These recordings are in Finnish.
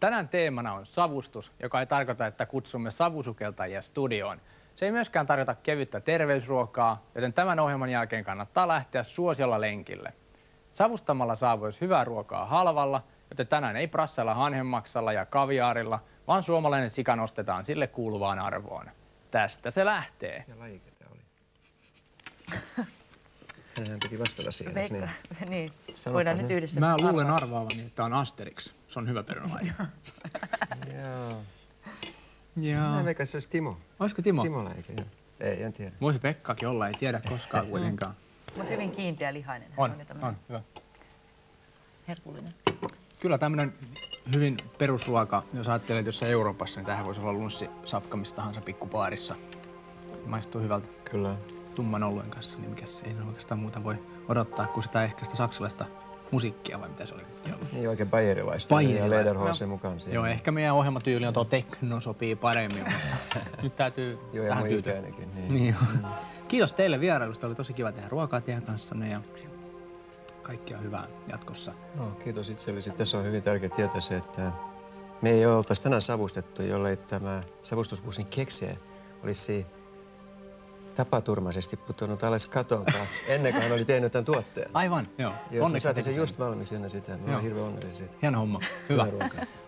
Tänään teemana on savustus, joka ei tarkoita, että kutsumme savusukeltajia studioon. Se ei myöskään tarkoita kevyttä terveysruokaa, joten tämän ohjelman jälkeen kannattaa lähteä suosiolla lenkille. Savustamalla saa myös hyvää ruokaa halvalla, joten tänään ei prassella hanhenmaksalla ja kaviaarilla, vaan suomalainen sika nostetaan sille kuuluvaan arvoon. Tästä se lähtee. Ja lajike tämä oli. Hänhän piti vastata siihen. Niin. Voidaan nyt yhdessä. Mä luulen arvaavani, että on Asterix. Se on hyvä perunalaji. Joo. Mä veikkaan, se olisi Timo. Olisiko Timo? Timo lajike, joo. Ei, en tiedä. Voisi Pekkakin olla, ei tiedä koskaan kuitenkaan. Mutta hyvin kiinteä lihainen. On, hyvä. Herkullinen. Kyllä tämmönen hyvin perusruoka, jos ajattelet jossain Euroopassa, niin tähän voisi olla lunssisafka missä tahansa pikkupaarissa. Maistuu hyvältä. Kyllä. Tumman oluen kanssa, niin mikä ei oikeastaan muuta voi odottaa kuin sitä ehkä sitä saksalaista musiikkia vai mitä se oli? Niin oikein bayerilaista ja Lederhosen mukaan siinä. Joo, ehkä meidän ohjelmatyyli on tuo tekno sopii paremmin, mutta nyt täytyy joo, ja mun ikäinenkin. Niin. Kiitos teille vierailusta, oli tosi kiva tehdä ruokaa teidän kanssanne ja kaikkea hyvää jatkossa. No, kiitos itsellesi. Tässä on hyvin tärkeää tietää se, että me ei oltaisi tänään savustettu, jollei tämä savustusbussin keksijä olisi tapaturmaisesti pudonnut alas katolta ennen kuin hän oli tehnyt tämän tuotteen. Aivan, joo. Onneksi saatiin se just valmis ennen sitä. Mä olen hirveän onnellinen siitä. Hieno homma. Hyvä.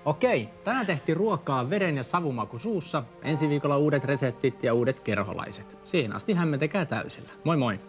Okei, tänään tehtiin ruokaa veren ja savumaku suussa. Ensi viikolla uudet reseptit ja uudet kerholaiset. Siihen asti hämmentäkää täysillä. Moi moi!